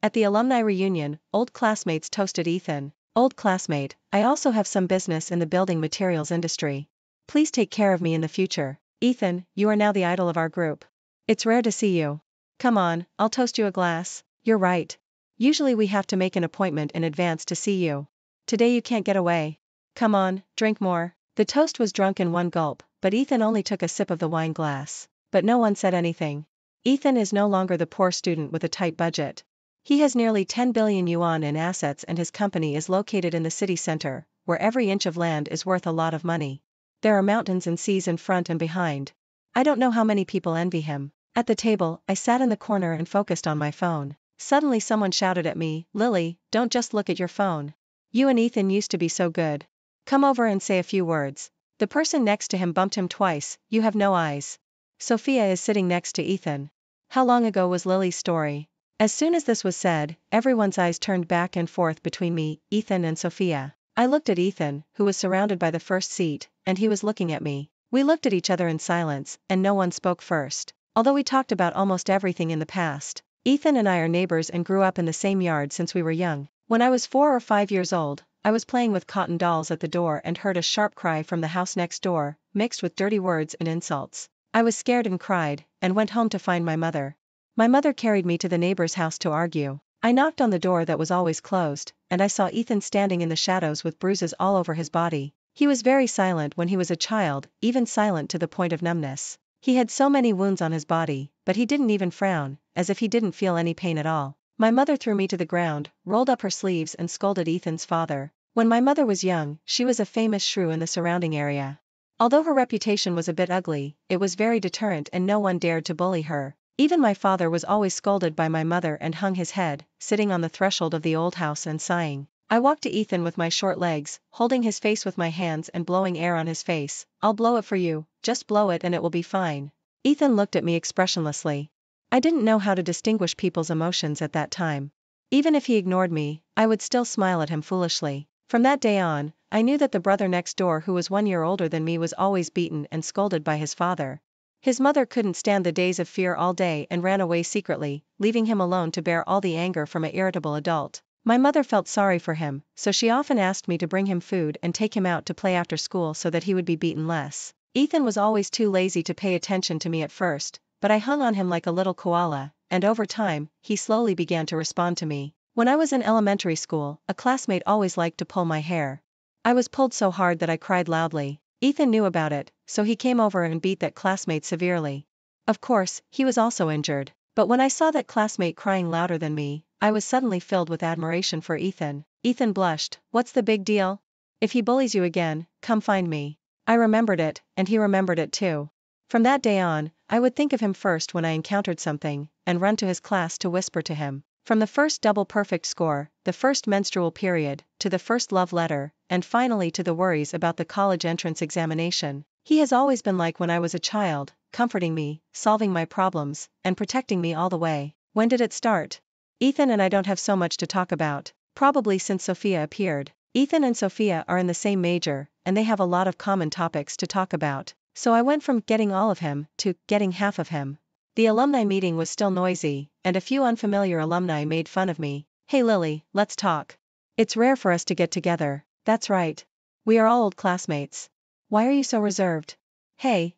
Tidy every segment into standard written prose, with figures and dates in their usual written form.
At the alumni reunion, old classmates toasted Ethan. Old classmate, I also have some business in the building materials industry. Please take care of me in the future. Ethan, you are now the idol of our group. It's rare to see you. Come on, I'll toast you a glass. You're right. Usually we have to make an appointment in advance to see you. Today you can't get away. Come on, drink more. The toast was drunk in one gulp, but Ethan only took a sip of the wine glass. But no one said anything. Ethan is no longer the poor student with a tight budget. He has nearly 10 billion yuan in assets and his company is located in the city center, where every inch of land is worth a lot of money. There are mountains and seas in front and behind. I don't know how many people envy him. At the table, I sat in the corner and focused on my phone. Suddenly someone shouted at me, Lily, don't just look at your phone. You and Ethan used to be so good. Come over and say a few words. The person next to him bumped him twice, you have no eyes. Sophia is sitting next to Ethan. How long ago was Lily's story? As soon as this was said, everyone's eyes turned back and forth between me, Ethan and Sophia. I looked at Ethan, who was surrounded by the first seat, and he was looking at me. We looked at each other in silence, and no one spoke first. Although we talked about almost everything in the past, Ethan and I are neighbors and grew up in the same yard since we were young. When I was 4 or 5 years old, I was playing with cotton dolls at the door and heard a sharp cry from the house next door, mixed with dirty words and insults. I was scared and cried, and went home to find my mother. My mother carried me to the neighbor's house to argue. I knocked on the door that was always closed, and I saw Ethan standing in the shadows with bruises all over his body. He was very silent when he was a child, even silent to the point of numbness. He had so many wounds on his body, but he didn't even frown, as if he didn't feel any pain at all. My mother threw me to the ground, rolled up her sleeves and scolded Ethan's father. When my mother was young, she was a famous shrew in the surrounding area. Although her reputation was a bit ugly, it was very deterrent and no one dared to bully her. Even my father was always scolded by my mother and hung his head, sitting on the threshold of the old house and sighing. I walked to Ethan with my short legs, holding his face with my hands and blowing air on his face. I'll blow it for you, just blow it and it will be fine. Ethan looked at me expressionlessly. I didn't know how to distinguish people's emotions at that time. Even if he ignored me, I would still smile at him foolishly. From that day on, I knew that the brother next door who was 1 year older than me was always beaten and scolded by his father. His mother couldn't stand the days of fear all day and ran away secretly, leaving him alone to bear all the anger from an irritable adult. My mother felt sorry for him, so she often asked me to bring him food and take him out to play after school so that he would be beaten less. Ethan was always too lazy to pay attention to me at first, but I hung on him like a little koala, and over time, he slowly began to respond to me. When I was in elementary school, a classmate always liked to pull my hair. I was pulled so hard that I cried loudly. Ethan knew about it, so he came over and beat that classmate severely. Of course, he was also injured, but when I saw that classmate crying louder than me, I was suddenly filled with admiration for Ethan. Ethan blushed. What's the big deal? If he bullies you again, come find me. I remembered it, and he remembered it too. From that day on, I would think of him first when I encountered something, and run to his class to whisper to him. From the first double perfect score, the first menstrual period, to the first love letter, and finally to the worries about the college entrance examination, he has always been like when I was a child, comforting me, solving my problems, and protecting me all the way. When did it start? Ethan and I don't have so much to talk about, probably since Sophia appeared. Ethan and Sophia are in the same major, and they have a lot of common topics to talk about, so I went from getting all of him to getting half of him. The alumni meeting was still noisy, and a few unfamiliar alumni made fun of me. Hey Lily, let's talk. It's rare for us to get together. That's right. We are all old classmates. Why are you so reserved? Hey,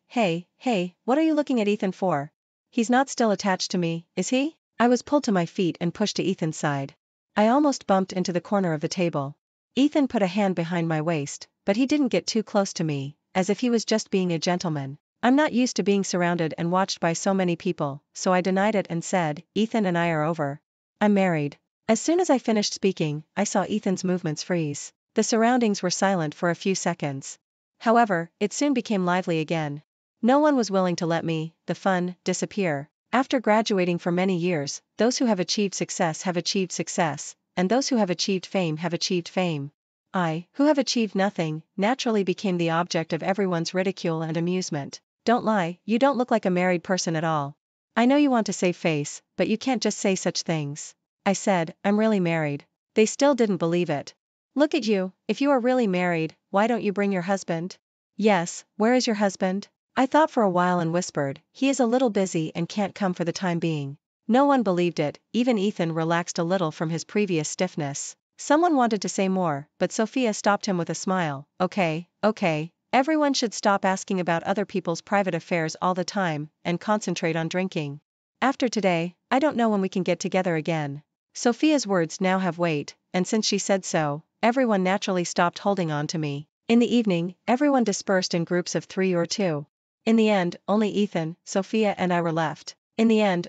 what are you looking at Ethan for? He's not still attached to me, is he? I was pulled to my feet and pushed to Ethan's side. I almost bumped into the corner of the table. Ethan put a hand behind my waist, but he didn't get too close to me, as if he was just being a gentleman. I'm not used to being surrounded and watched by so many people, so I denied it and said, Ethan and I are over. I'm married. As soon as I finished speaking, I saw Ethan's movements freeze. The surroundings were silent for a few seconds. However, it soon became lively again. No one was willing to let me, the fun, disappear. After graduating for many years, those who have achieved success, and those who have achieved fame have achieved fame. I, who have achieved nothing, naturally became the object of everyone's ridicule and amusement. Don't lie, you don't look like a married person at all. I know you want to save face, but you can't just say such things. I said, I'm really married. They still didn't believe it. Look at you, if you are really married, why don't you bring your husband? Yes, where is your husband? I thought for a while and whispered, he is a little busy and can't come for the time being. No one believed it, even Ethan relaxed a little from his previous stiffness. Someone wanted to say more, but Sophia stopped him with a smile. Okay, everyone should stop asking about other people's private affairs all the time, and concentrate on drinking. After today, I don't know when we can get together again. Sophia's words now have weight, and since she said so, everyone naturally stopped holding on to me. In the evening, everyone dispersed in groups of 3 or 2. In the end, only Ethan, Sophia and I were left. Ethan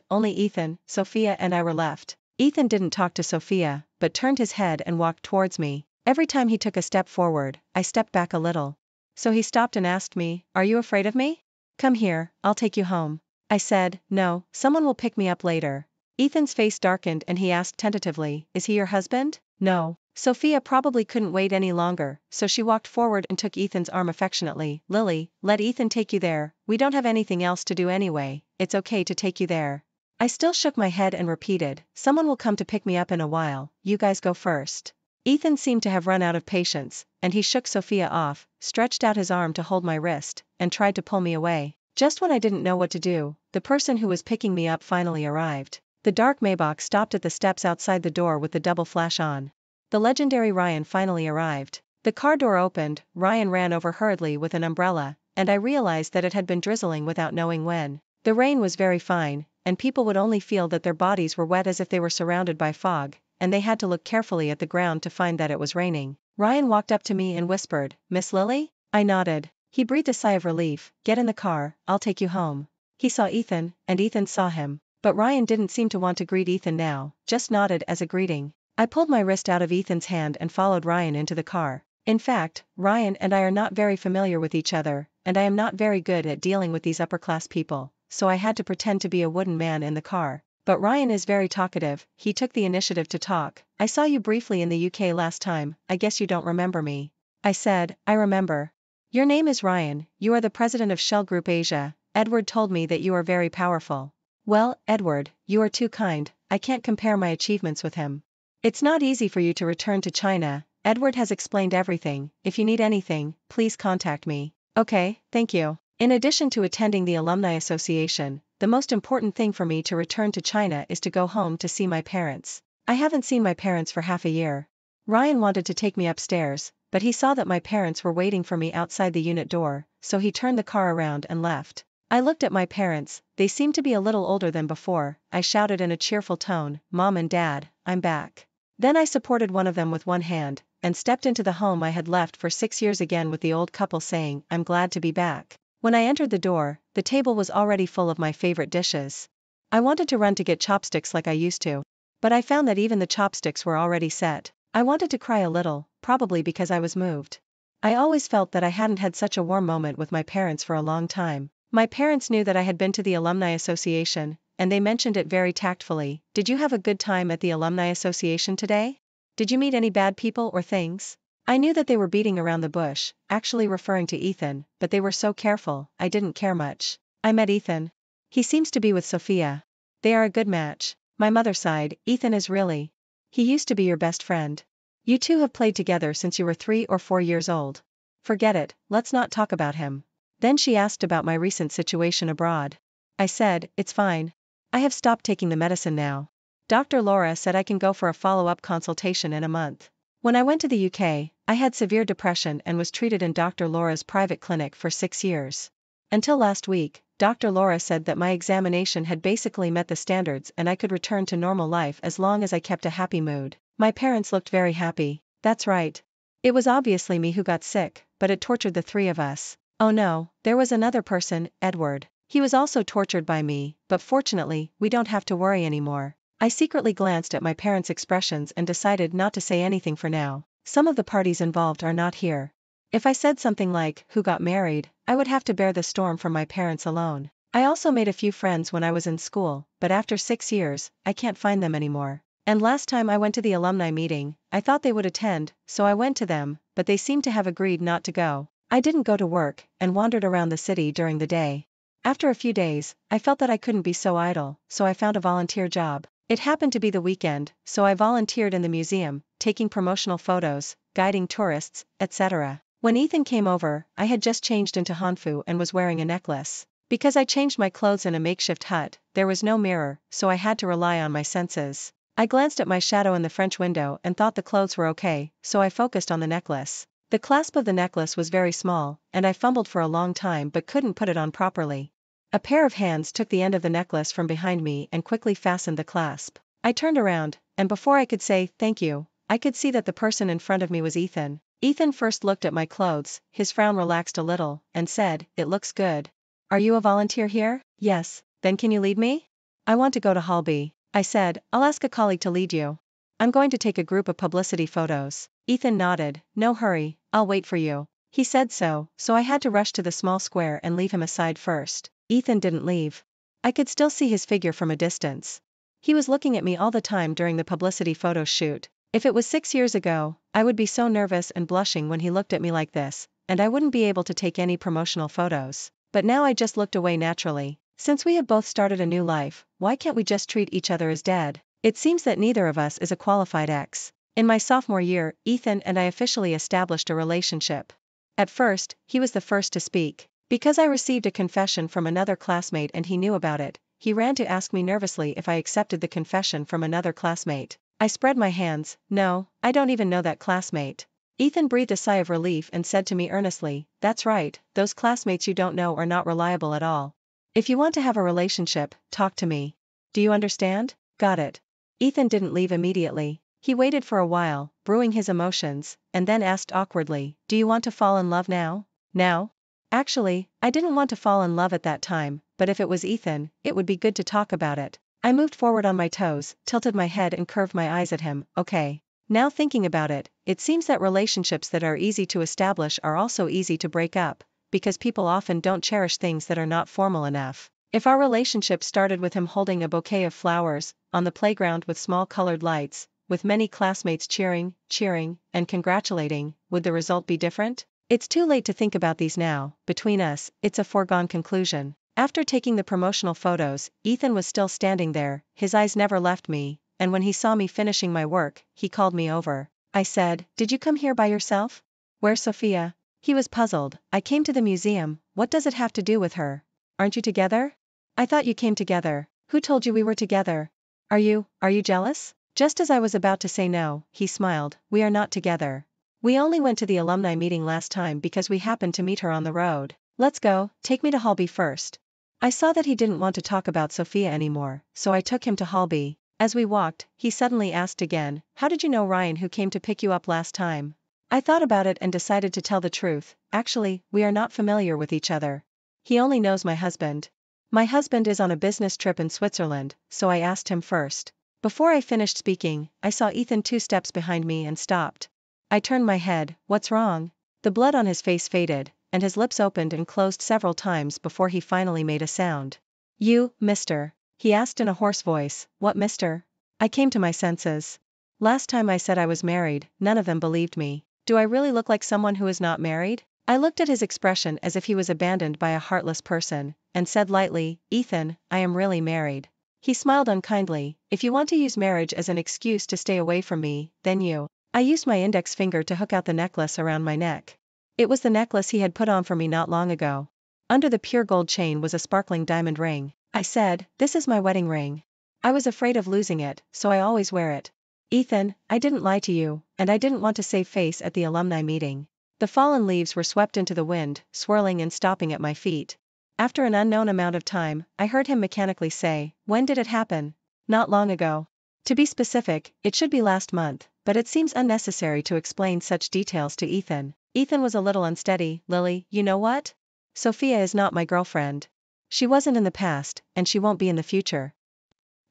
didn't talk to Sophia, but turned his head and walked towards me. Every time he took a step forward, I stepped back a little. So he stopped and asked me, "Are you afraid of me? Come here, I'll take you home." I said, "No, someone will pick me up later." Ethan's face darkened and he asked tentatively, "Is he your husband?" "No." Sophia probably couldn't wait any longer, so she walked forward and took Ethan's arm affectionately. "Lily, let Ethan take you there, we don't have anything else to do anyway, it's okay to take you there." I still shook my head and repeated, "Someone will come to pick me up in a while, you guys go first." Ethan seemed to have run out of patience, and he shook Sophia off, stretched out his arm to hold my wrist, and tried to pull me away. Just when I didn't know what to do, the person who was picking me up finally arrived. The dark Maybach stopped at the steps outside the door with the double flash on. The legendary Ryan finally arrived. The car door opened, Ryan ran over hurriedly with an umbrella, and I realized that it had been drizzling without knowing when. The rain was very fine, and people would only feel that their bodies were wet as if they were surrounded by fog, and they had to look carefully at the ground to find that it was raining. Ryan walked up to me and whispered, "Miss Lily?" I nodded. He breathed a sigh of relief. "Get in the car, I'll take you home." He saw Ethan, and Ethan saw him. But Ryan didn't seem to want to greet Ethan now, just nodded as a greeting. I pulled my wrist out of Ethan's hand and followed Ryan into the car. In fact, Ryan and I are not very familiar with each other, and I am not very good at dealing with these upper-class people, so I had to pretend to be a wooden man in the car. But Ryan is very talkative, he took the initiative to talk. "I saw you briefly in the UK last time, I guess you don't remember me." I said, "I remember. Your name is Ryan, you are the president of Shell Group Asia. Edward told me that you are very powerful." "Well, Edward, you are too kind, I can't compare my achievements with him. It's not easy for you to return to China. Edward has explained everything, if you need anything, please contact me." "Okay, thank you." In addition to attending the Alumni Association, the most important thing for me to return to China is to go home to see my parents. I haven't seen my parents for half a year. Ryan wanted to take me upstairs, but he saw that my parents were waiting for me outside the unit door, so he turned the car around and left. I looked at my parents, they seemed to be a little older than before. I shouted in a cheerful tone, "Mom and Dad, I'm back." Then I supported one of them with one hand, and stepped into the home I had left for 6 years again with the old couple saying, "I'm glad to be back." When I entered the door, the table was already full of my favorite dishes. I wanted to run to get chopsticks like I used to. But I found that even the chopsticks were already set. I wanted to cry a little, probably because I was moved. I always felt that I hadn't had such a warm moment with my parents for a long time. My parents knew that I had been to the Alumni Association, and they mentioned it very tactfully. "Did you have a good time at the Alumni Association today? Did you meet any bad people or things?" I knew that they were beating around the bush, actually referring to Ethan, but they were so careful, I didn't care much. "I met Ethan. He seems to be with Sophia. They are a good match." My mother sighed, "Ethan is really. He used to be your best friend. You two have played together since you were 3 or 4 years old. Forget it, let's not talk about him." Then she asked about my recent situation abroad. I said, "It's fine. I have stopped taking the medicine now. Dr. Laura said I can go for a follow-up consultation in a month." When I went to the UK, I had severe depression and was treated in Dr. Laura's private clinic for 6 years. Until last week, Dr. Laura said that my examination had basically met the standards and I could return to normal life as long as I kept a happy mood. My parents looked very happy. That's right. It was obviously me who got sick, but it tortured the 3 of us. Oh no, there was another person, Edward. He was also tortured by me, but fortunately, we don't have to worry anymore. I secretly glanced at my parents' expressions and decided not to say anything for now. Some of the parties involved are not here. If I said something like, "Who got married?" I would have to bear the storm from my parents alone. I also made a few friends when I was in school, but after 6 years, I can't find them anymore. And last time I went to the alumni meeting, I thought they would attend, so I went to them, but they seemed to have agreed not to go. I didn't go to work, and wandered around the city during the day. After a few days, I felt that I couldn't be so idle, so I found a volunteer job. It happened to be the weekend, so I volunteered in the museum, taking promotional photos, guiding tourists, etc. When Ethan came over, I had just changed into Hanfu and was wearing a necklace. Because I changed my clothes in a makeshift hut, there was no mirror, so I had to rely on my senses. I glanced at my shadow in the French window and thought the clothes were okay, so I focused on the necklace. The clasp of the necklace was very small, and I fumbled for a long time but couldn't put it on properly. A pair of hands took the end of the necklace from behind me and quickly fastened the clasp. I turned around, and before I could say, "Thank you," I could see that the person in front of me was Ethan. Ethan first looked at my clothes, his frown relaxed a little, and said, "It looks good. Are you a volunteer here?" "Yes." "Then can you lead me?" "I want to go to Hall B." I said, "I'll ask a colleague to lead you. I'm going to take a group of publicity photos." Ethan nodded. "No hurry, I'll wait for you." He said so I had to rush to the small square and leave him aside first. Ethan didn't leave. I could still see his figure from a distance. He was looking at me all the time during the publicity photo shoot. If it was 6 years ago, I would be so nervous and blushing when he looked at me like this, and I wouldn't be able to take any promotional photos. But now I just looked away naturally. Since we have both started a new life, why can't we just treat each other as dead? It seems that neither of us is a qualified ex. In my sophomore year, Ethan and I officially established a relationship. At first, he was the first to speak. Because I received a confession from another classmate and he knew about it, he ran to ask me nervously if I accepted the confession from another classmate. I spread my hands. "No, I don't even know that classmate." Ethan breathed a sigh of relief and said to me earnestly, "That's right, those classmates you don't know are not reliable at all. If you want to have a relationship, talk to me. Do you understand?" "Got it." Ethan didn't leave immediately. He waited for a while, brewing his emotions, and then asked awkwardly, "Do you want to fall in love now?" "Now?" Actually, I didn't want to fall in love at that time, but if it was Ethan, it would be good to talk about it. I moved forward on my toes, tilted my head and curved my eyes at him. "Okay. Now thinking about it, it seems that relationships that are easy to establish are also easy to break up, because people often don't cherish things that are not formal enough. If our relationship started with him holding a bouquet of flowers, on the playground with small colored lights, with many classmates cheering, and congratulating, would the result be different? It's too late to think about these now. Between us, it's a foregone conclusion. After taking the promotional photos, Ethan was still standing there, his eyes never left me, and when he saw me finishing my work, he called me over. I said, "Did you come here by yourself? Where's Sophia?" He was puzzled. "I came to the museum. What does it have to do with her? Aren't you together?" "I thought you came together." "Who told you we were together?" Are you jealous?" Just as I was about to say no, he smiled. "We are not together. We only went to the alumni meeting last time because we happened to meet her on the road. Let's go, take me to Hall B first." I saw that he didn't want to talk about Sophia anymore, so I took him to Hall B. As we walked, he suddenly asked again, "How did you know Ryan who came to pick you up last time?" I thought about it and decided to tell the truth. Actually, we are not familiar with each other. He only knows my husband. My husband is on a business trip in Switzerland, so I asked him first. Before I finished speaking, I saw Ethan 2 steps behind me and stopped. I turned my head. "What's wrong?" The blood on his face faded, and his lips opened and closed several times before he finally made a sound. "You, mister?" he asked in a hoarse voice. "What mister?" I came to my senses. Last time I said I was married, none of them believed me. Do I really look like someone who is not married? I looked at his expression as if he was abandoned by a heartless person, and said lightly, "Ethan, I am really married." He smiled unkindly. "If you want to use marriage as an excuse to stay away from me, then you." I used my index finger to hook out the necklace around my neck. It was the necklace he had put on for me not long ago. Under the pure gold chain was a sparkling diamond ring. I said, "This is my wedding ring. I was afraid of losing it, so I always wear it." "Ethan, I didn't lie to you, and I didn't want to save face at the alumni meeting." The fallen leaves were swept into the wind, swirling and stopping at my feet. After an unknown amount of time, I heard him mechanically say, "When did it happen?" "Not long ago. To be specific, it should be last month, but it seems unnecessary to explain such details to Ethan." Ethan was a little unsteady. "Lily, you know what? Sophia is not my girlfriend. She wasn't in the past, and she won't be in the future.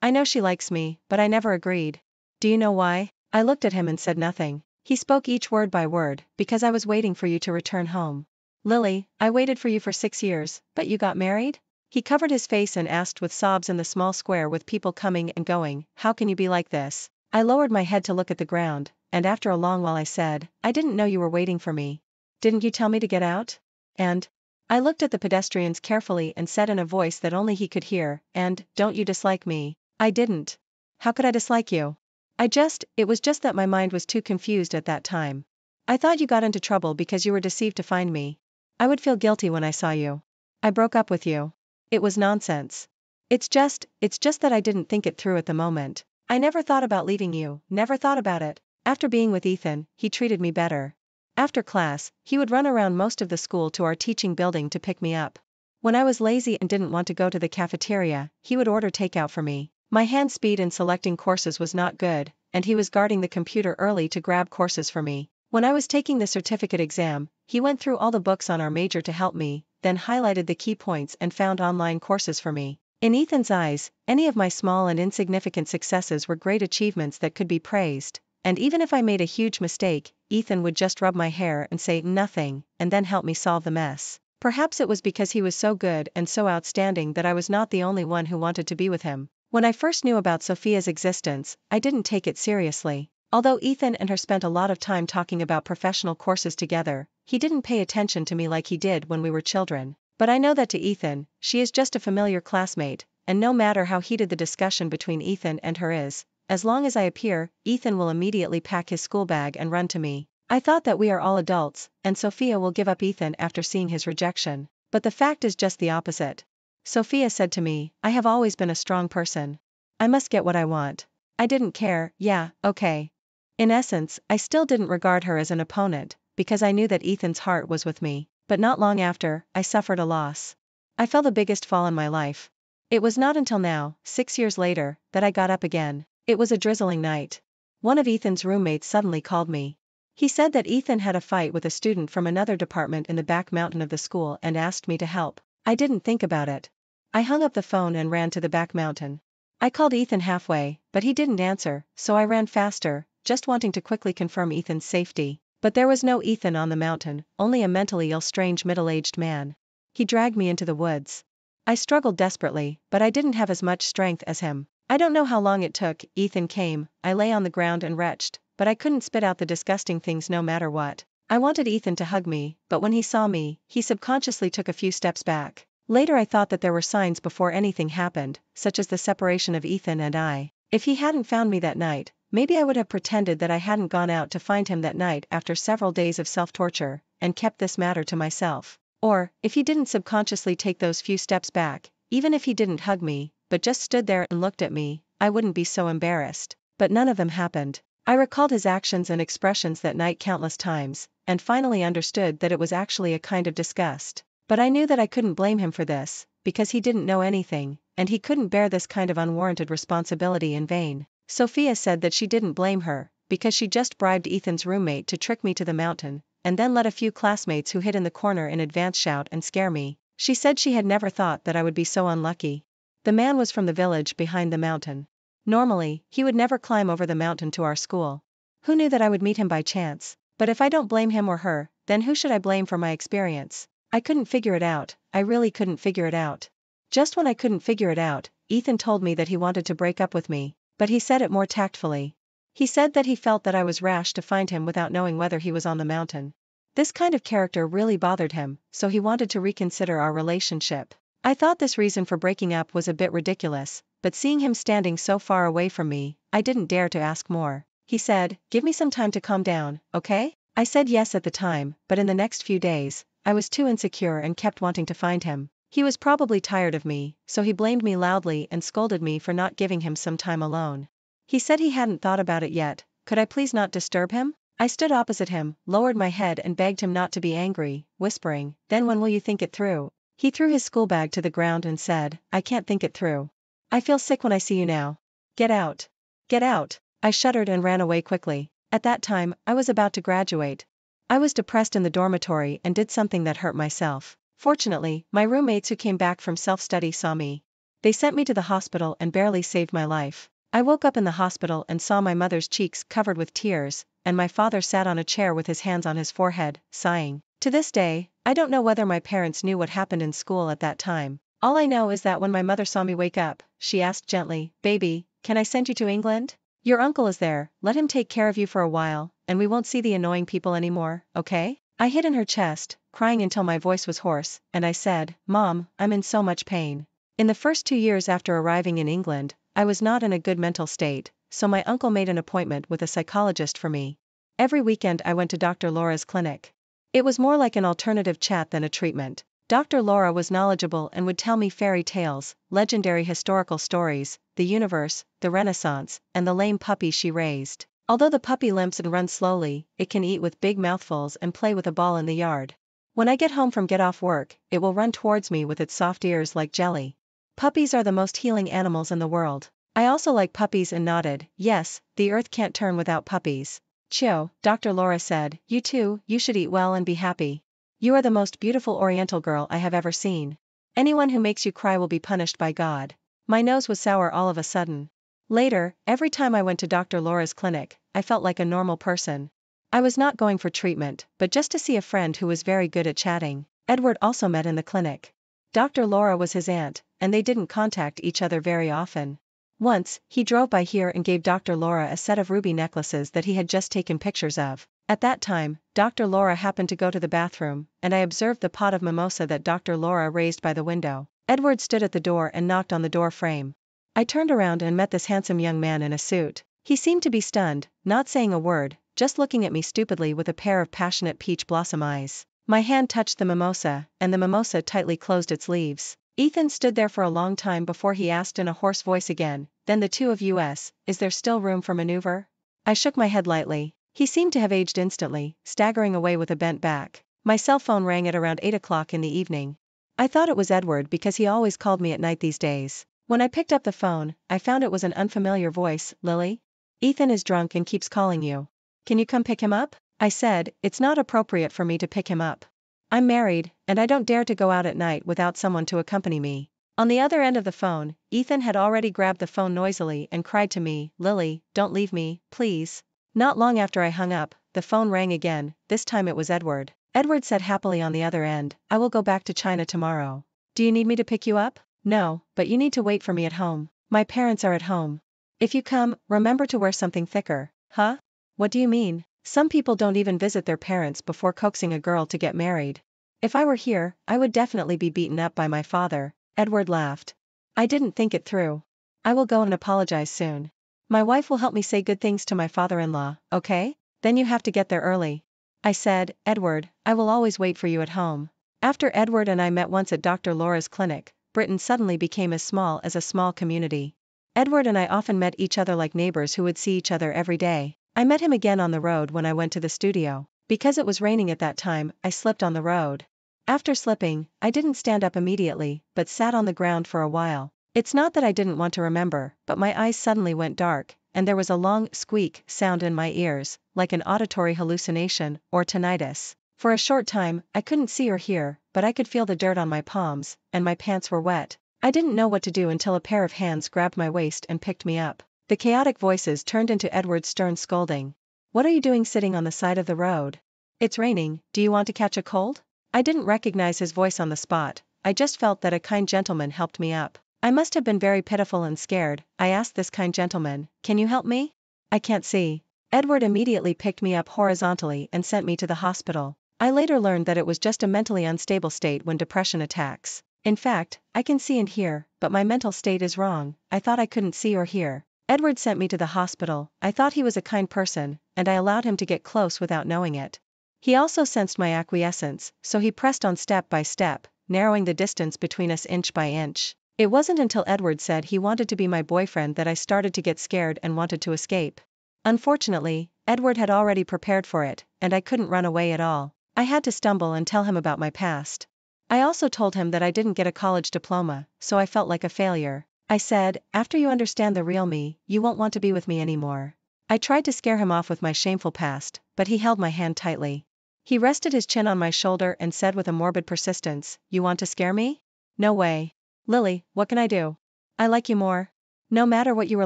I know she likes me, but I never agreed." "Do you know why?" I looked at him and said nothing. He spoke each word by word, "Because I was waiting for you to return home." "Lily, I waited for you for 6 years, but you got married?" He covered his face and asked with sobs in the small square with people coming and going, "How can you be like this?" I lowered my head to look at the ground, and after a long while I said, "I didn't know you were waiting for me. Didn't you tell me to get out?" And I looked at the pedestrians carefully and said in a voice that only he could hear, "And, don't you dislike me?" "I didn't. How could I dislike you?" It was just that my mind was too confused at that time. "I thought you got into trouble because you were deceived to find me. I would feel guilty when I saw you. I broke up with you." It was nonsense. It's just that I didn't think it through at the moment. I never thought about leaving you, never thought about it. After being with Ethan, he treated me better. After class, he would run around most of the school to our teaching building to pick me up. When I was lazy and didn't want to go to the cafeteria, he would order takeout for me. My hand speed in selecting courses was not good, and he was guarding the computer early to grab courses for me. When I was taking the certificate exam, he went through all the books on our major to help me, then highlighted the key points and found online courses for me. In Ethan's eyes, any of my small and insignificant successes were great achievements that could be praised, and even if I made a huge mistake, Ethan would just rub my hair and say nothing, and then help me solve the mess. Perhaps it was because he was so good and so outstanding that I was not the only one who wanted to be with him. When I first knew about Sophia's existence, I didn't take it seriously. Although Ethan and her spent a lot of time talking about professional courses together, he didn't pay attention to me like he did when we were children. But I know that to Ethan, she is just a familiar classmate, and no matter how heated the discussion between Ethan and her is, as long as I appear, Ethan will immediately pack his school bag and run to me. I thought that we are all adults, and Sophia will give up Ethan after seeing his rejection. But the fact is just the opposite. Sophia said to me, I have always been a strong person. I must get what I want. I didn't care, yeah, okay. In essence, I still didn't regard her as an opponent, because I knew that Ethan's heart was with me. But not long after, I suffered a loss. I fell the biggest fall in my life. It was not until now, 6 years later, that I got up again. It was a drizzling night. One of Ethan's roommates suddenly called me. He said that Ethan had a fight with a student from another department in the back mountain of the school and asked me to help. I didn't think about it. I hung up the phone and ran to the back mountain. I called Ethan halfway, but he didn't answer, so I ran faster, just wanting to quickly confirm Ethan's safety. But there was no Ethan on the mountain, only a mentally ill strange middle-aged man. He dragged me into the woods. I struggled desperately, but I didn't have as much strength as him. I don't know how long it took. Ethan came, I lay on the ground and retched, but I couldn't spit out the disgusting things no matter what. I wanted Ethan to hug me, but when he saw me, he subconsciously took a few steps back. Later I thought that there were signs before anything happened, such as the separation of Ethan and I. If he hadn't found me that night, maybe I would have pretended that I hadn't gone out to find him that night after several days of self-torture, and kept this matter to myself. Or, if he didn't subconsciously take those few steps back, even if he didn't hug me, but just stood there and looked at me, I wouldn't be so embarrassed. But none of them happened. I recalled his actions and expressions that night countless times, and finally understood that it was actually a kind of disgust. But I knew that I couldn't blame him for this, because he didn't know anything, and he couldn't bear this kind of unwarranted responsibility in vain. Sophia said that she didn't blame her, because she just bribed Ethan's roommate to trick me to the mountain, and then let a few classmates who hid in the corner in advance shout and scare me. She said she had never thought that I would be so unlucky. The man was from the village behind the mountain. Normally, he would never climb over the mountain to our school. Who knew that I would meet him by chance? But if I don't blame him or her, then who should I blame for my experience? I couldn't figure it out, I really couldn't figure it out. Just when I couldn't figure it out, Ethan told me that he wanted to break up with me, but he said it more tactfully. He said that he felt that I was rash to find him without knowing whether he was on the mountain. This kind of character really bothered him, so he wanted to reconsider our relationship. I thought this reason for breaking up was a bit ridiculous, but seeing him standing so far away from me, I didn't dare to ask more. He said, "Give me some time to calm down, okay?" I said yes at the time, but in the next few days, I was too insecure and kept wanting to find him. He was probably tired of me, so he blamed me loudly and scolded me for not giving him some time alone. He said he hadn't thought about it yet. Could I please not disturb him? I stood opposite him, lowered my head and begged him not to be angry, whispering, "Then when will you think it through?" He threw his school bag to the ground and said, "I can't think it through. I feel sick when I see you now. Get out. Get out." I shuddered and ran away quickly. At that time, I was about to graduate. I was depressed in the dormitory and did something that hurt myself. Fortunately, my roommates who came back from self-study saw me. They sent me to the hospital and barely saved my life. I woke up in the hospital and saw my mother's cheeks covered with tears, and my father sat on a chair with his hands on his forehead, sighing. To this day, I don't know whether my parents knew what happened in school at that time. All I know is that when my mother saw me wake up, she asked gently, "Baby, can I send you to England? Your uncle is there, let him take care of you for a while, and we won't see the annoying people anymore, okay?" I hid in her chest, crying until my voice was hoarse, and I said, "Mom, I'm in so much pain." In the first 2 years after arriving in England, I was not in a good mental state, so my uncle made an appointment with a psychologist for me. Every weekend I went to Dr. Laura's clinic. It was more like an alternative chat than a treatment, Dr. Laura was knowledgeable and would tell me fairy tales, legendary historical stories, the universe, the Renaissance, and the lame puppies she raised. Although the puppy limps and runs slowly, it can eat with big mouthfuls and play with a ball in the yard. When I get home from get off work, it will run towards me with its soft ears like jelly. Puppies are the most healing animals in the world. I also like puppies and nodded, yes, the earth can't turn without puppies. Chio, Dr. Laura said, you too, you should eat well and be happy. You are the most beautiful Oriental girl I have ever seen. Anyone who makes you cry will be punished by God. My nose was sour all of a sudden. Later, every time I went to Dr. Laura's clinic, I felt like a normal person. I was not going for treatment, but just to see a friend who was very good at chatting. Edward also met in the clinic. Dr. Laura was his aunt, and they didn't contact each other very often. Once, he drove by here and gave Dr. Laura a set of ruby necklaces that he had just taken pictures of. At that time, Dr. Laura happened to go to the bathroom, and I observed the pot of mimosa that Dr. Laura raised by the window. Edward stood at the door and knocked on the door frame. I turned around and met this handsome young man in a suit. He seemed to be stunned, not saying a word, just looking at me stupidly with a pair of passionate peach blossom eyes. My hand touched the mimosa, and the mimosa tightly closed its leaves. Ethan stood there for a long time before he asked in a hoarse voice again, then the two of us, is there still room for maneuver? I shook my head lightly. He seemed to have aged instantly, staggering away with a bent back. My cell phone rang at around 8 o'clock in the evening. I thought it was Edward because he always called me at night these days. When I picked up the phone, I found it was an unfamiliar voice. Lily? Ethan is drunk and keeps calling you. Can you come pick him up? I said, it's not appropriate for me to pick him up. I'm married, and I don't dare to go out at night without someone to accompany me. On the other end of the phone, Ethan had already grabbed the phone noisily and cried to me, Lily, don't leave me, please. Not long after I hung up, the phone rang again, this time it was Edward. Edward said happily on the other end, I will go back to China tomorrow. Do you need me to pick you up? No, but you need to wait for me at home. My parents are at home. If you come, remember to wear something thicker. Huh? What do you mean? Some people don't even visit their parents before coaxing a girl to get married. If I were here, I would definitely be beaten up by my father. Edward laughed. I didn't think it through. I will go and apologize soon. My wife will help me say good things to my father-in-law, okay? Then you have to get there early. I said, Edward, I will always wait for you at home. After Edward and I met once at Dr. Laura's clinic, Britain suddenly became as small as a small community. Edward and I often met each other like neighbors who would see each other every day. I met him again on the road when I went to the studio. Because it was raining at that time, I slipped on the road. After slipping, I didn't stand up immediately, but sat on the ground for a while. It's not that I didn't want to remember, but my eyes suddenly went dark, and there was a long squeak sound in my ears, like an auditory hallucination, or tinnitus. For a short time, I couldn't see or hear, but I could feel the dirt on my palms, and my pants were wet. I didn't know what to do until a pair of hands grabbed my waist and picked me up. The chaotic voices turned into Edward's stern scolding. What are you doing sitting on the side of the road? It's raining, do you want to catch a cold? I didn't recognize his voice on the spot, I just felt that a kind gentleman helped me up. I must have been very pitiful and scared. I asked this kind gentleman, can you help me? I can't see. Edward immediately picked me up horizontally and sent me to the hospital. I later learned that it was just a mentally unstable state when depression attacks. In fact, I can see and hear, but my mental state is wrong. I thought I couldn't see or hear. Edward sent me to the hospital. I thought he was a kind person, and I allowed him to get close without knowing it. He also sensed my acquiescence, so he pressed on step by step, narrowing the distance between us inch by inch. It wasn't until Edward said he wanted to be my boyfriend that I started to get scared and wanted to escape. Unfortunately, Edward had already prepared for it, and I couldn't run away at all. I had to stumble and tell him about my past. I also told him that I didn't get a college diploma, so I felt like a failure. I said, after you understand the real me, you won't want to be with me anymore. I tried to scare him off with my shameful past, but he held my hand tightly. He rested his chin on my shoulder and said with a morbid persistence, you want to scare me? No way. Lily, what can I do? I like you more. No matter what you were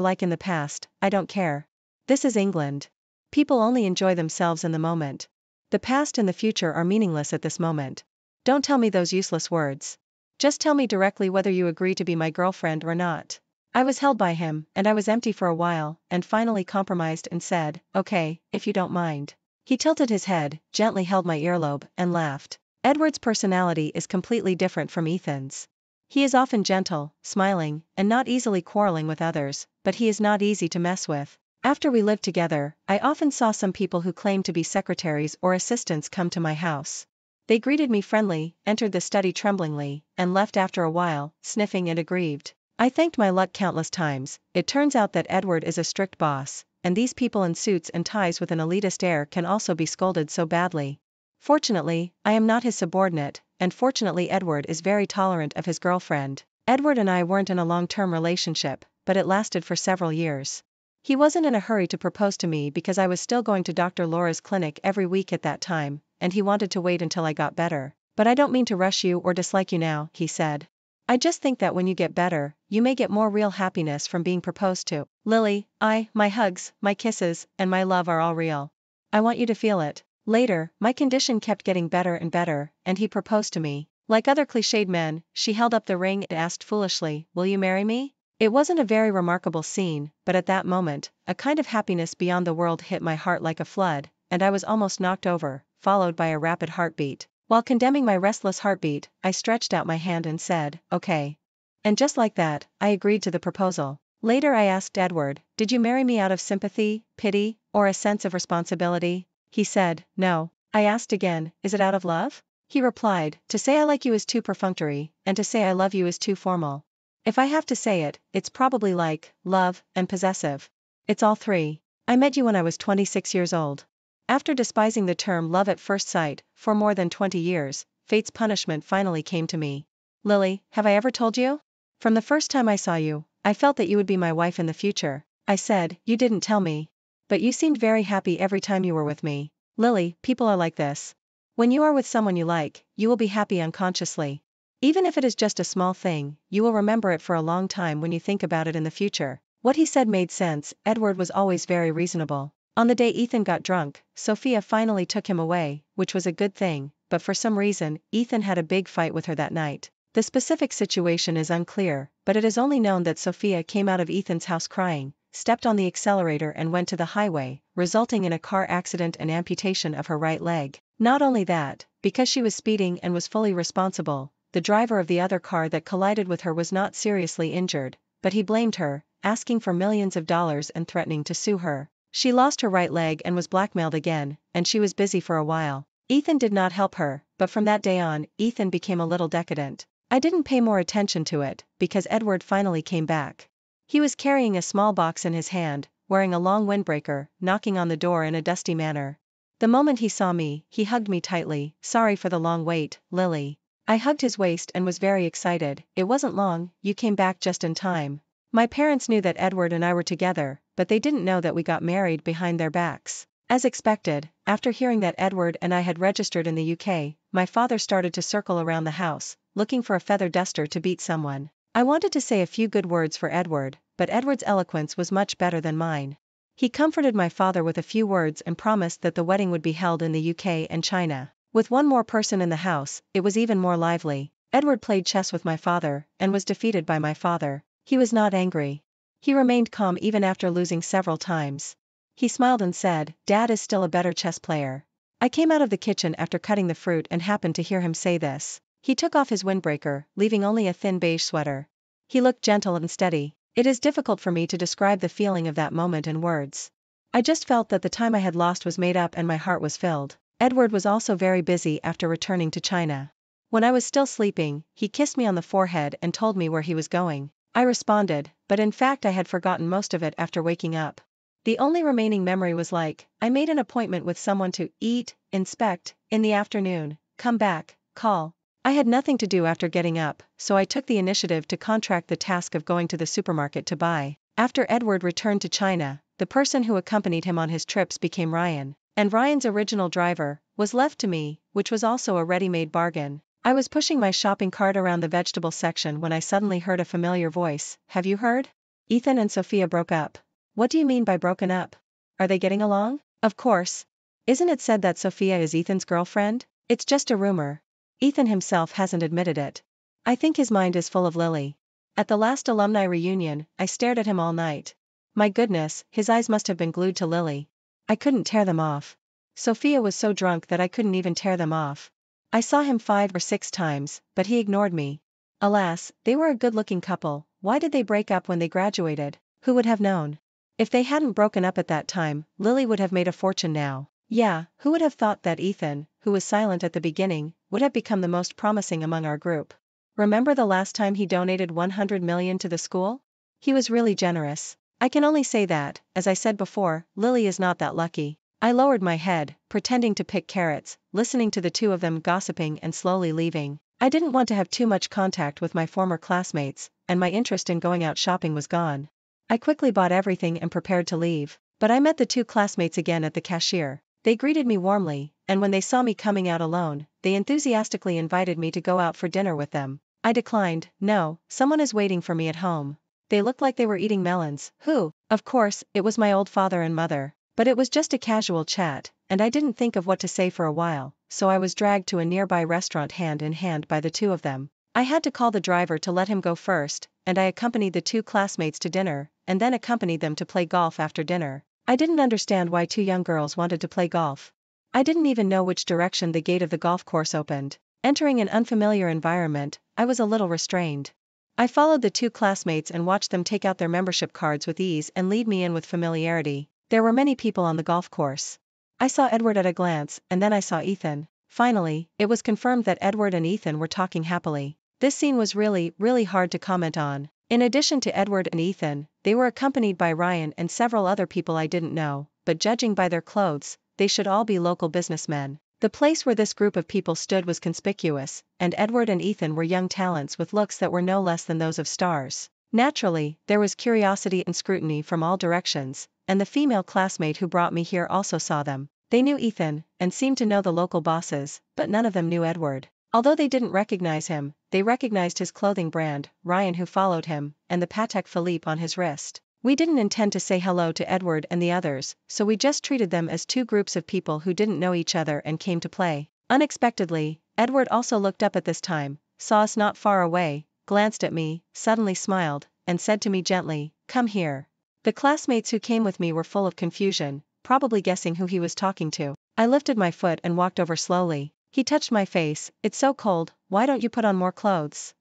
like in the past, I don't care. This is England. People only enjoy themselves in the moment. The past and the future are meaningless at this moment. Don't tell me those useless words. Just tell me directly whether you agree to be my girlfriend or not. I was held by him, and I was empty for a while, and finally compromised and said, okay, if you don't mind. He tilted his head, gently held my earlobe, and laughed. Edward's personality is completely different from Ethan's. He is often gentle, smiling, and not easily quarreling with others, but he is not easy to mess with. After we lived together, I often saw some people who claimed to be secretaries or assistants come to my house. They greeted me friendly, entered the study tremblingly, and left after a while, sniffing and aggrieved. I thanked my luck countless times. It turns out that Edward is a strict boss, and these people in suits and ties with an elitist air can also be scolded so badly. Fortunately, I am not his subordinate, and fortunately Edward is very tolerant of his girlfriend. Edward and I weren't in a long-term relationship, but it lasted for several years. He wasn't in a hurry to propose to me because I was still going to Dr. Laura's clinic every week at that time, and he wanted to wait until I got better. But I don't mean to rush you or dislike you now, he said. I just think that when you get better, you may get more real happiness from being proposed to. Lily, my hugs, my kisses, and my love are all real. I want you to feel it. Later, my condition kept getting better and better, and he proposed to me. Like other cliched men, she held up the ring and asked foolishly, "Will you marry me?" It wasn't a very remarkable scene, but at that moment, a kind of happiness beyond the world hit my heart like a flood, and I was almost knocked over, followed by a rapid heartbeat. While condemning my restless heartbeat, I stretched out my hand and said, "Okay." And just like that, I agreed to the proposal. Later I asked Edward, "Did you marry me out of sympathy, pity, or a sense of responsibility?" He said, "No." I asked again, "Is it out of love?" He replied, "To say I like you is too perfunctory, and to say I love you is too formal. If I have to say it, it's probably like, love, and possessive. It's all three. I met you when I was 26 years old." After despising the term love at first sight for more than 20 years, fate's punishment finally came to me. "Lily, have I ever told you? From the first time I saw you, I felt that you would be my wife in the future." I said, "You didn't tell me. But you seemed very happy every time you were with me." Lily, people are like this. When you are with someone you like, you will be happy unconsciously. Even if it is just a small thing, you will remember it for a long time when you think about it in the future. What he said made sense. Edward was always very reasonable. On the day Ethan got drunk, Sophia finally took him away, which was a good thing, but for some reason, Ethan had a big fight with her that night. The specific situation is unclear, but it is only known that Sophia came out of Ethan's house crying, stepped on the accelerator and went to the highway, resulting in a car accident and amputation of her right leg. Not only that, because she was speeding and was fully responsible, the driver of the other car that collided with her was not seriously injured, but he blamed her, asking for millions of dollars and threatening to sue her. She lost her right leg and was blackmailed again, and she was busy for a while. Ethan did not help her, but from that day on, Ethan became a little decadent. I didn't pay more attention to it, because Edward finally came back. He was carrying a small box in his hand, wearing a long windbreaker, knocking on the door in a dusty manner. The moment he saw me, he hugged me tightly. "Sorry for the long wait, Lily." I hugged his waist and was very excited. "It wasn't long, you came back just in time." My parents knew that Edward and I were together, but they didn't know that we got married behind their backs. As expected, after hearing that Edward and I had registered in the UK, my father started to circle around the house, looking for a feather duster to beat someone. I wanted to say a few good words for Edward, but Edward's eloquence was much better than mine. He comforted my father with a few words and promised that the wedding would be held in the UK and China. With one more person in the house, it was even more lively. Edward played chess with my father, and was defeated by my father. He was not angry. He remained calm even after losing several times. He smiled and said, "Dad is still a better chess player." I came out of the kitchen after cutting the fruit and happened to hear him say this. He took off his windbreaker, leaving only a thin beige sweater. He looked gentle and steady. It is difficult for me to describe the feeling of that moment in words. I just felt that the time I had lost was made up and my heart was filled. Edward was also very busy after returning to China. When I was still sleeping, he kissed me on the forehead and told me where he was going. I responded, but in fact I had forgotten most of it after waking up. The only remaining memory was like, I made an appointment with someone to eat, inspect, in the afternoon, come back, call. I had nothing to do after getting up, so I took the initiative to contract the task of going to the supermarket to buy. After Edward returned to China, the person who accompanied him on his trips became Ryan, and Ryan's original driver was left to me, which was also a ready-made bargain. I was pushing my shopping cart around the vegetable section when I suddenly heard a familiar voice. "Have you heard? Ethan and Sophia broke up." "What do you mean by broken up? Are they getting along?" "Of course. Isn't it said that Sophia is Ethan's girlfriend?" "It's just a rumor. Ethan himself hasn't admitted it. I think his mind is full of Lily." At the last alumni reunion, I stared at him all night. My goodness, his eyes must have been glued to Lily. I couldn't tear them off. Sophia was so drunk that I couldn't even tear them off. I saw him 5 or 6 times, but he ignored me. Alas, they were a good-looking couple. Why did they break up when they graduated? Who would have known? If they hadn't broken up at that time, Lily would have made a fortune now. Yeah, who would have thought that Ethan, who was silent at the beginning, would have become the most promising among our group? Remember the last time he donated 100 million to the school? He was really generous. I can only say that, as I said before, Lily is not that lucky. I lowered my head, pretending to pick carrots, listening to the two of them gossiping and slowly leaving. I didn't want to have too much contact with my former classmates, and my interest in going out shopping was gone. I quickly bought everything and prepared to leave, but I met the two classmates again at the cashier. They greeted me warmly, and when they saw me coming out alone, they enthusiastically invited me to go out for dinner with them. I declined. No, someone is waiting for me at home. They looked like they were eating melons. Who? Of course, it was my old father and mother. But it was just a casual chat, and I didn't think of what to say for a while, so I was dragged to a nearby restaurant hand in hand by the two of them. I had to call the driver to let him go first, and I accompanied the two classmates to dinner, and then accompanied them to play golf after dinner. I didn't understand why two young girls wanted to play golf. I didn't even know which direction the gate of the golf course opened. Entering an unfamiliar environment, I was a little restrained. I followed the two classmates and watched them take out their membership cards with ease and lead me in with familiarity. There were many people on the golf course. I saw Edward at a glance, and then I saw Ethan. Finally, it was confirmed that Edward and Ethan were talking happily. This scene was really hard to comment on. In addition to Edward and Ethan, they were accompanied by Ryan and several other people I didn't know, but judging by their clothes, they should all be local businessmen. The place where this group of people stood was conspicuous, and Edward and Ethan were young talents with looks that were no less than those of stars. Naturally, there was curiosity and scrutiny from all directions, and the female classmate who brought me here also saw them. They knew Ethan, and seemed to know the local bosses, but none of them knew Edward. Although they didn't recognize him, they recognized his clothing brand, Ryan who followed him, and the Patek Philippe on his wrist. We didn't intend to say hello to Edward and the others, so we just treated them as two groups of people who didn't know each other and came to play. Unexpectedly, Edward also looked up at this time, saw us not far away, glanced at me, suddenly smiled, and said to me gently, "Come here." The classmates who came with me were full of confusion, probably guessing who he was talking to. I lifted my foot and walked over slowly. He touched my face. "It's so cold, why don't you put on more clothes?"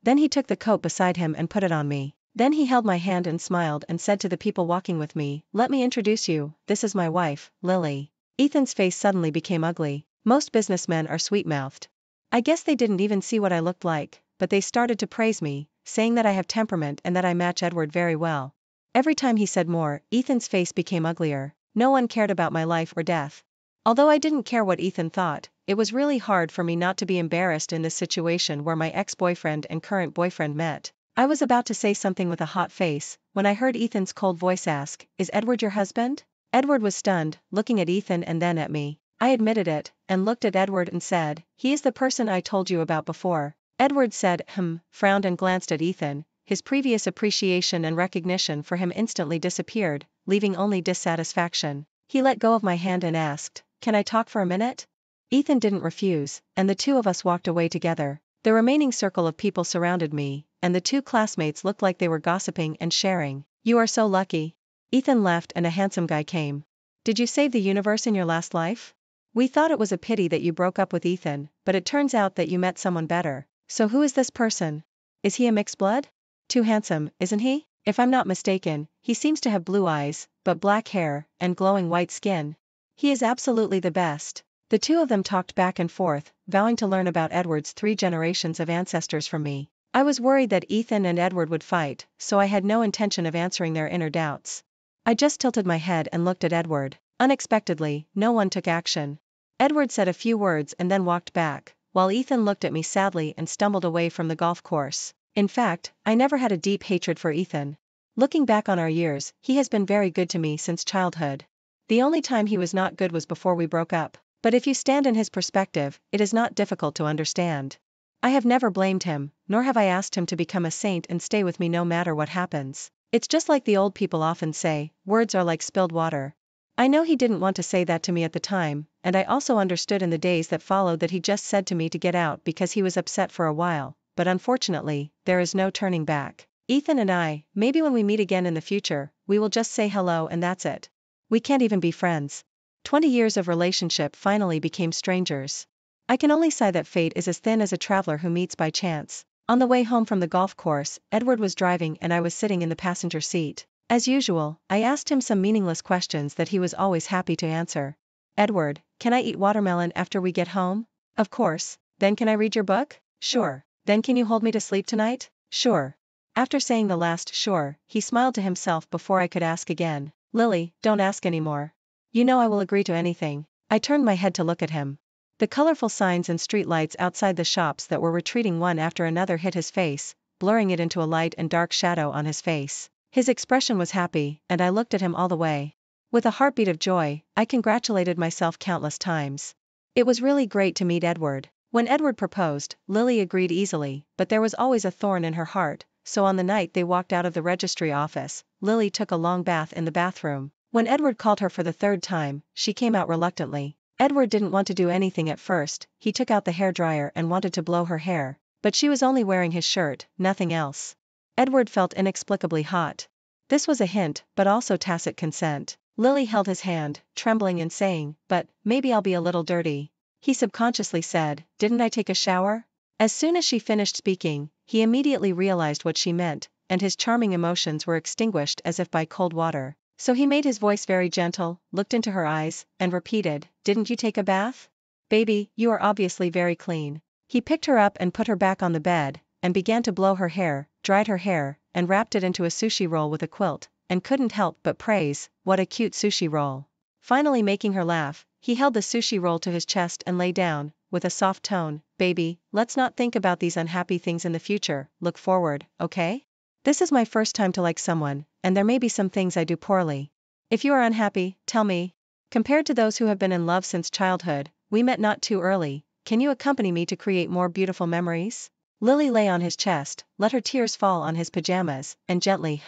Then he took the coat beside him and put it on me. Then he held my hand and smiled and said to the people walking with me, "Let me introduce you, this is my wife, Lily." Ethan's face suddenly became ugly. Most businessmen are sweet-mouthed. I guess they didn't even see what I looked like, but they started to praise me, saying that I have temperament and that I match Edward very well. Every time he said more, Ethan's face became uglier. No one cared about my life or death. Although I didn't care what Ethan thought, it was really hard for me not to be embarrassed in this situation where my ex-boyfriend and current boyfriend met. I was about to say something with a hot face, when I heard Ethan's cold voice ask, "Is Edward your husband?" Edward was stunned, looking at Ethan and then at me. I admitted it, and looked at Edward and said, "He is the person I told you about before." Edward said, frowned and glanced at Ethan. His previous appreciation and recognition for him instantly disappeared, leaving only dissatisfaction. He let go of my hand and asked, "Can I talk for a minute?" Ethan didn't refuse, and the two of us walked away together. The remaining circle of people surrounded me, and the two classmates looked like they were gossiping and sharing. "You are so lucky." Ethan left and a handsome guy came. "Did you save the universe in your last life? We thought it was a pity that you broke up with Ethan, but it turns out that you met someone better. So who is this person? Is he a mixed blood? Too handsome, isn't he? If I'm not mistaken, he seems to have blue eyes, but black hair, and glowing white skin. He is absolutely the best." The two of them talked back and forth, vowing to learn about Edward's 3 generations of ancestors from me. I was worried that Ethan and Edward would fight, so I had no intention of answering their inner doubts. I just tilted my head and looked at Edward. Unexpectedly, no one took action. Edward said a few words and then walked back, while Ethan looked at me sadly and stumbled away from the golf course. In fact, I never had a deep hatred for Ethan. Looking back on our years, he has been very good to me since childhood. The only time he was not good was before we broke up. But if you stand in his perspective, it is not difficult to understand. I have never blamed him, nor have I asked him to become a saint and stay with me no matter what happens. It's just like the old people often say, words are like spilled water. I know he didn't want to say that to me at the time, and I also understood in the days that followed that he just said to me to get out because he was upset for a while, but unfortunately, there is no turning back. Ethan and I, maybe when we meet again in the future, we will just say hello and that's it. We can't even be friends. 20 years of relationship finally became strangers. I can only sigh that fate is as thin as a traveler who meets by chance. On the way home from the golf course, Edward was driving and I was sitting in the passenger seat. As usual, I asked him some meaningless questions that he was always happy to answer. Edward, can I eat watermelon after we get home? Of course. Then can I read your book? Sure. Then can you hold me to sleep tonight? Sure. After saying the last sure, he smiled to himself before I could ask again. Lily, don't ask anymore. You know I will agree to anything. I turned my head to look at him. The colorful signs and street lights outside the shops that were retreating one after another hit his face, blurring it into a light and dark shadow on his face. His expression was happy, and I looked at him all the way. With a heartbeat of joy, I congratulated myself countless times. It was really great to meet Edward. When Edward proposed, Lily agreed easily, but there was always a thorn in her heart, so on the night they walked out of the registry office, Lily took a long bath in the bathroom. When Edward called her for the third time, she came out reluctantly. Edward didn't want to do anything at first. He took out the hairdryer and wanted to blow her hair, but she was only wearing his shirt, nothing else. Edward felt inexplicably hot. This was a hint, but also tacit consent. Lily held his hand, trembling and saying, but, maybe I'll be a little dirty. He subconsciously said, didn't I take a shower? As soon as she finished speaking, he immediately realized what she meant, and his charming emotions were extinguished as if by cold water. So he made his voice very gentle, looked into her eyes, and repeated, didn't you take a bath? Baby, you are obviously very clean. He picked her up and put her back on the bed, and began to blow her hair, dried her hair, and wrapped it into a sushi roll with a quilt, and couldn't help but praise, what a cute sushi roll. Finally making her laugh, he held the sushi roll to his chest and lay down, with a soft tone, baby, let's not think about these unhappy things in the future, look forward, okay? This is my first time to like someone, and there may be some things I do poorly. If you are unhappy, tell me. Compared to those who have been in love since childhood, we met not too early, can you accompany me to create more beautiful memories? Lily lay on his chest, let her tears fall on his pajamas, and gently,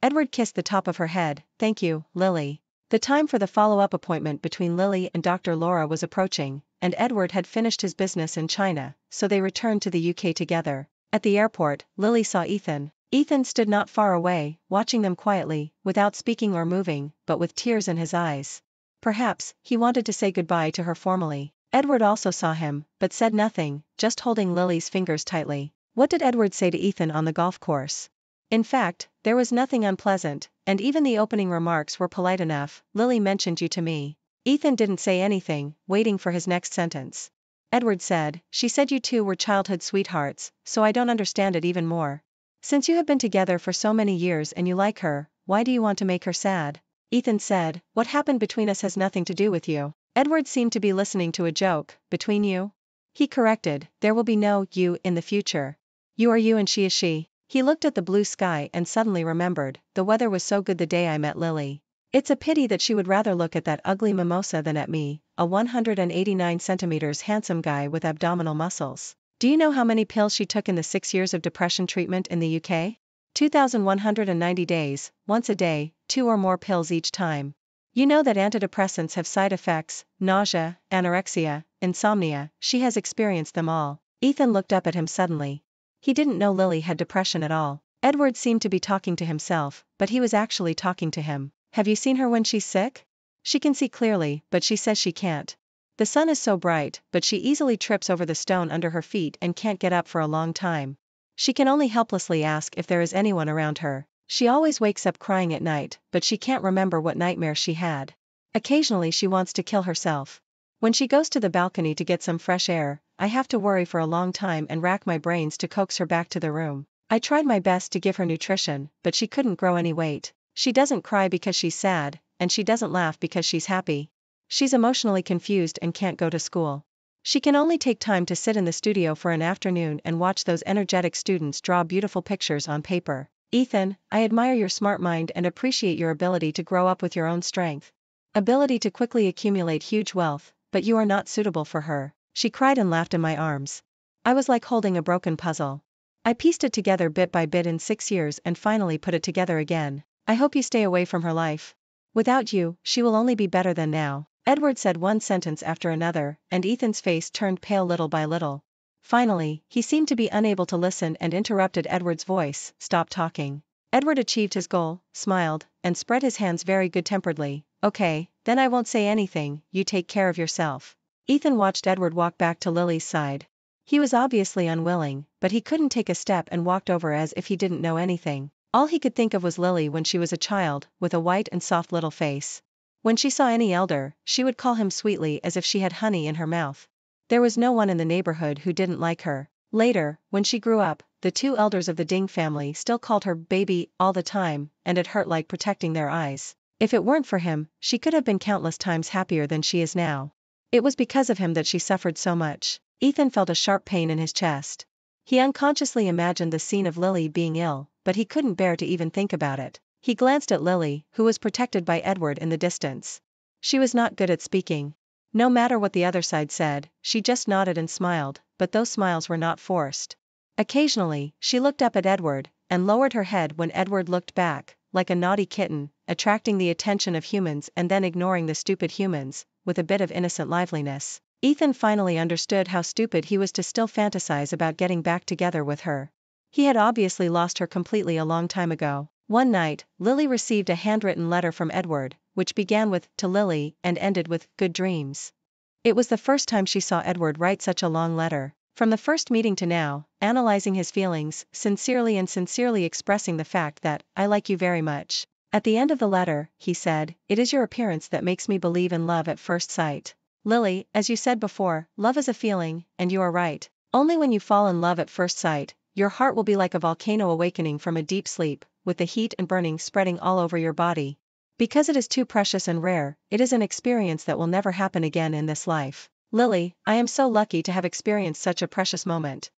Edward kissed the top of her head, thank you, Lily. The time for the follow-up appointment between Lily and Dr. Laura was approaching, and Edward had finished his business in China, so they returned to the UK together. At the airport, Lily saw Ethan. Ethan stood not far away, watching them quietly, without speaking or moving, but with tears in his eyes. Perhaps, he wanted to say goodbye to her formally. Edward also saw him, but said nothing, just holding Lily's fingers tightly. What did Edward say to Ethan on the golf course? In fact, there was nothing unpleasant, and even the opening remarks were polite enough. Lily mentioned you to me. Ethan didn't say anything, waiting for his next sentence. Edward said, she said you two were childhood sweethearts, so I don't understand it even more. Since you have been together for so many years and you like her, why do you want to make her sad? Ethan said, what happened between us has nothing to do with you. Edward seemed to be listening to a joke, between you? He corrected, there will be no you in the future. You are you and she is she. He looked at the blue sky and suddenly remembered, the weather was so good the day I met Lily. It's a pity that she would rather look at that ugly mimosa than at me, a 189 centimeters handsome guy with abdominal muscles. Do you know how many pills she took in the 6 years of depression treatment in the UK? 2,190 days, once a day, 2 or more pills each time. You know that antidepressants have side effects, nausea, anorexia, insomnia, she has experienced them all. Ethan looked up at him suddenly. He didn't know Lily had depression at all. Edward seemed to be talking to himself, but he was actually talking to him. Have you seen her when she's sick? She can see clearly, but she says she can't. The sun is so bright, but she easily trips over the stone under her feet and can't get up for a long time. She can only helplessly ask if there is anyone around her. She always wakes up crying at night, but she can't remember what nightmare she had. Occasionally she wants to kill herself. When she goes to the balcony to get some fresh air, I have to worry for a long time and rack my brains to coax her back to the room. I tried my best to give her nutrition, but she couldn't grow any weight. She doesn't cry because she's sad, and she doesn't laugh because she's happy. She's emotionally confused and can't go to school. She can only take time to sit in the studio for an afternoon and watch those energetic students draw beautiful pictures on paper. Ethan, I admire your smart mind and appreciate your ability to grow up with your own strength. Ability to quickly accumulate huge wealth, but you are not suitable for her. She cried and laughed in my arms. I was like holding a broken puzzle. I pieced it together bit by bit in 6 years and finally put it together again. I hope you stay away from her life. Without you, she will only be better than now. Edward said one sentence after another, and Ethan's face turned pale little by little. Finally, he seemed to be unable to listen and interrupted Edward's voice, stop talking. Edward achieved his goal, smiled, and spread his hands very good-temperedly. Okay, then I won't say anything, you take care of yourself. Ethan watched Edward walk back to Lily's side. He was obviously unwilling, but he couldn't take a step and walked over as if he didn't know anything. All he could think of was Lily when she was a child, with a white and soft little face. When she saw any elder, she would call him sweetly as if she had honey in her mouth. There was no one in the neighborhood who didn't like her. Later, when she grew up, the two elders of the Ding family still called her baby all the time, and it hurt like protecting their eyes. If it weren't for him, she could have been countless times happier than she is now. It was because of him that she suffered so much. Ethan felt a sharp pain in his chest. He unconsciously imagined the scene of Lily being ill, but he couldn't bear to even think about it. He glanced at Lily, who was protected by Edward in the distance. She was not good at speaking. No matter what the other side said, she just nodded and smiled, but those smiles were not forced. Occasionally, she looked up at Edward, and lowered her head when Edward looked back, like a naughty kitten, attracting the attention of humans and then ignoring the stupid humans, with a bit of innocent liveliness. Ethan finally understood how stupid he was to still fantasize about getting back together with her. He had obviously lost her completely a long time ago. One night, Lily received a handwritten letter from Edward, which began with, "To Lily," and ended with, "Good dreams." It was the first time she saw Edward write such a long letter. From the first meeting to now, analyzing his feelings, sincerely expressing the fact that, "I like you very much." At the end of the letter, he said, "It is your appearance that makes me believe in love at first sight. Lily, as you said before, love is a feeling, and you are right. Only when you fall in love at first sight, your heart will be like a volcano awakening from a deep sleep, with the heat and burning spreading all over your body. Because it is too precious and rare, it is an experience that will never happen again in this life. Lily, I am so lucky to have experienced such a precious moment.